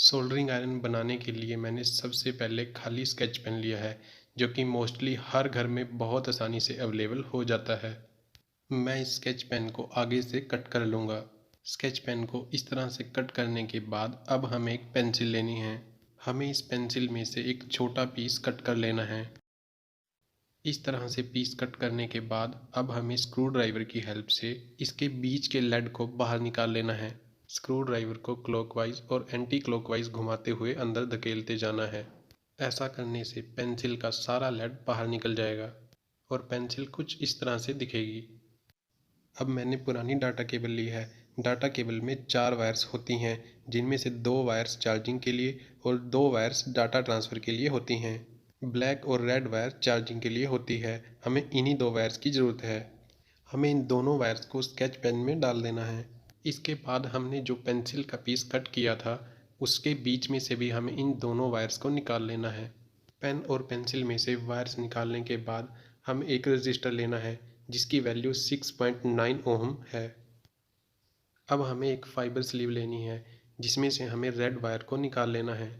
Soldering iron बनाने के लिए मैंने सबसे पहले खाली स्केच पेन लिया है, जो कि मोस्टली हर घर में बहुत आसानी से अवेलेबल हो जाता है। मैं इस स्केच पेन को आगे से कट कर लूँगा। स्केच पेन को इस तरह से कट करने के बाद अब हमें एक पेंसिल लेनी है। हमें इस पेंसिल में से एक छोटा पीस कट कर लेना है। इस तरह से पीस कट करने के बाद अब हमें स्क्रू ड्राइवर की हेल्प से इसके बीच के लेड को बाहर निकाल लेना है। स्क्रू ड्राइवर को क्लॉकवाइज और एंटी क्लॉकवाइज घुमाते हुए अंदर धकेलते जाना है। ऐसा करने से पेंसिल का सारा लेड बाहर निकल जाएगा और पेंसिल कुछ इस तरह से दिखेगी। अब मैंने पुरानी डाटा केबल ली है। डाटा केबल में 4 वायर्स होती हैं, जिनमें से 2 वायर्स चार्जिंग के लिए और 2 वायर्स डाटा ट्रांसफ़र के लिए होती हैं। ब्लैक और रेड वायर चार्जिंग के लिए होती है। हमें इन्हीं 2 वायर्स की ज़रूरत है। हमें इन दोनों वायर्स को स्केच पेन में डाल देना है। इसके बाद हमने जो पेंसिल का पीस कट किया था, उसके बीच में से भी हमें इन दोनों वायर्स को निकाल लेना है। पेन और पेंसिल में से वायर्स निकालने के बाद हमें एक रजिस्टर लेना है, जिसकी वैल्यू 6.9 ओम है। अब हमें एक फाइबर स्लीव लेनी है, जिसमें से हमें रेड वायर को निकाल लेना है।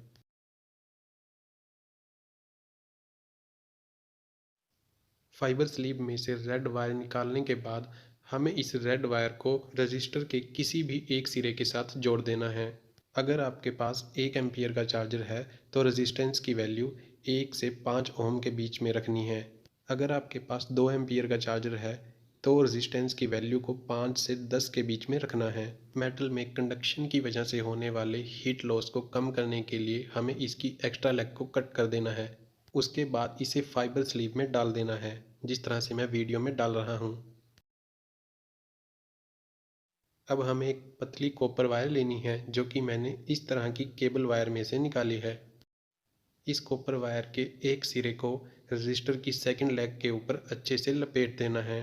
फाइबर स्लीव में से रेड वायर निकालने के बाद हमें इस रेड वायर को रजिस्टर के किसी भी एक सिरे के साथ जोड़ देना है। अगर आपके पास 1 एम्पीयर का चार्जर है तो रेजिस्टेंस की वैल्यू 1 से 5 ओम के बीच में रखनी है। अगर आपके पास 2 एम्पीयर का चार्जर है तो रेजिस्टेंस की वैल्यू को 5 से 10 के बीच में रखना है। मेटल में कंडक्शन की वजह से होने वाले हीट लॉस को कम करने के लिए हमें इसकी एक्स्ट्रा लेग को कट कर देना है। उसके बाद इसे फाइबर स्लीव में डाल देना है, जिस तरह से मैं वीडियो में डाल रहा हूँ। अब हमें एक पतली कॉपर वायर लेनी है, जो कि मैंने इस तरह की केबल वायर में से निकाली है। इस कॉपर वायर के एक सिरे को रजिस्टर की सेकंड लेग के ऊपर अच्छे से लपेट देना है।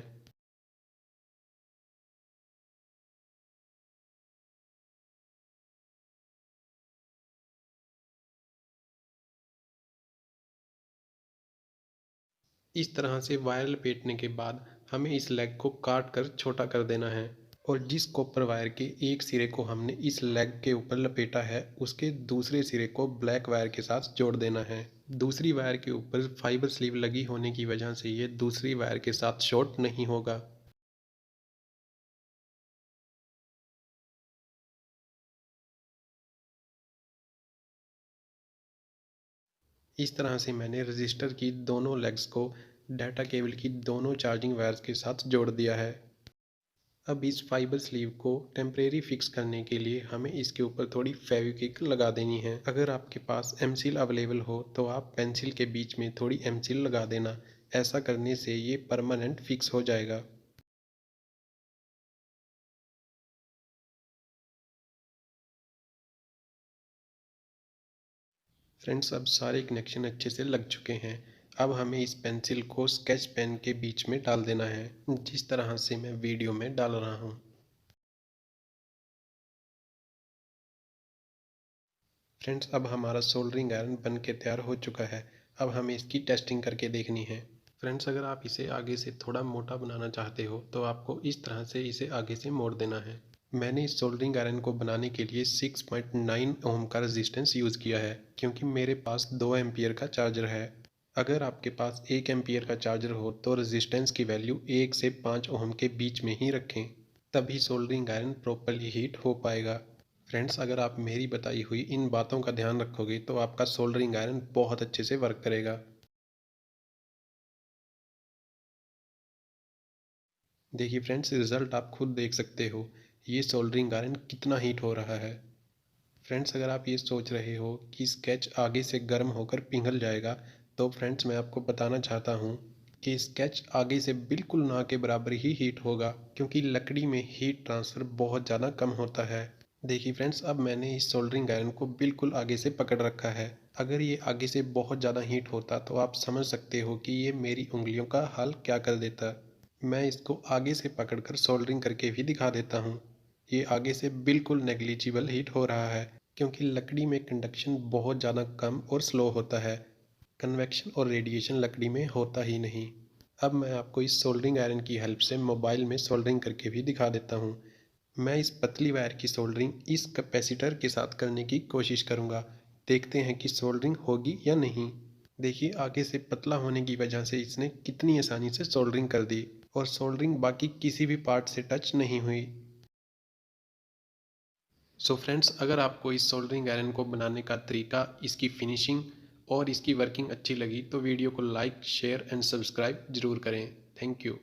इस तरह से वायर लपेटने के बाद हमें इस लेग को काट कर छोटा कर देना है और जिस कॉपर वायर के एक सिरे को हमने इस लेग के ऊपर लपेटा है, उसके दूसरे सिरे को ब्लैक वायर के साथ जोड़ देना है। दूसरी वायर के ऊपर फाइबर स्लीव लगी होने की वजह से ये दूसरी वायर के साथ शॉर्ट नहीं होगा। इस तरह से मैंने रजिस्टर की दोनों लेग्स को डाटा केबल की दोनों चार्जिंग वायर्स के साथ जोड़ दिया है। अब इस फाइबर स्लीव को टेम्परेरी फिक्स करने के लिए हमें इसके ऊपर थोड़ी फेविक्विक लगा देनी है। अगर आपके पास एमसील अवेलेबल हो तो आप पेंसिल के बीच में थोड़ी एमसील लगा देना। ऐसा करने से ये परमानेंट फिक्स हो जाएगा। फ्रेंड्स, अब सारे कनेक्शन अच्छे से लग चुके हैं। अब हमें इस पेंसिल को स्केच पेन के बीच में डाल देना है, जिस तरह से मैं वीडियो में डाल रहा हूँ। फ्रेंड्स, अब हमारा सोल्डरिंग आयरन बन के तैयार हो चुका है। अब हमें इसकी टेस्टिंग करके देखनी है। फ्रेंड्स, अगर आप इसे आगे से थोड़ा मोटा बनाना चाहते हो तो आपको इस तरह से इसे आगे से मोड़ देना है। मैंने इस सोल्डरिंग आयरन को बनाने के लिए 6.9 ओम का रेजिस्टेंस यूज़ किया है, क्योंकि मेरे पास 2 एम्पीयर का चार्जर है। अगर आपके पास 1 एम्पीयर का चार्जर हो तो रेजिस्टेंस की वैल्यू 1 से 5 ओम के बीच में ही रखें, तभी सोल्डरिंग आयरन प्रॉपरली हीट हो पाएगा। फ्रेंड्स, अगर आप मेरी बताई हुई इन बातों का ध्यान रखोगे तो आपका सोल्डरिंग आयरन बहुत अच्छे से वर्क करेगा। देखिए फ्रेंड्स, रिज़ल्ट आप खुद देख सकते हो। ये सोल्डरिंग आयरन कितना हीट हो रहा है। फ्रेंड्स, अगर आप ये सोच रहे हो कि स्केच आगे से गर्म होकर पिघल जाएगा, तो फ्रेंड्स मैं आपको बताना चाहता हूँ कि स्केच आगे से बिल्कुल ना के बराबर ही हीट होगा, क्योंकि लकड़ी में हीट ट्रांसफ़र बहुत ज़्यादा कम होता है। देखिए फ्रेंड्स, अब मैंने इस सोल्डरिंग आयरन को बिल्कुल आगे से पकड़ रखा है। अगर ये आगे से बहुत ज़्यादा हीट होता तो आप समझ सकते हो कि ये मेरी उंगलियों का हाल क्या कर देता। मैं इसको आगे से पकड़कर सोल्डरिंग करके भी दिखा देता हूँ। ये आगे से बिल्कुल नेग्लिजिबल हीट हो रहा है, क्योंकि लकड़ी में कंडक्शन बहुत ज़्यादा कम और स्लो होता है। कन्वेक्शन और रेडिएशन लकड़ी में होता ही नहीं। अब मैं आपको इस सोल्डरिंग आयरन की हेल्प से मोबाइल में सोल्डरिंग करके भी दिखा देता हूँ। मैं इस पतली वायर की सोल्डरिंग इस कैपेसिटर के साथ करने की कोशिश करूँगा। देखते हैं कि सोल्डरिंग होगी या नहीं। देखिए आगे से पतला होने की वजह से इसने कितनी आसानी से सोल्डरिंग कर दी और सोल्डरिंग बाकी किसी भी पार्ट से टच नहीं हुई। सो फ्रेंड्स, अगर आपको इस सोल्डरिंग आयरन को बनाने का तरीका, इसकी फिनिशिंग और इसकी वर्किंग अच्छी लगी तो वीडियो को लाइक, शेयर एंड सब्सक्राइब ज़रूर करें। Thank you.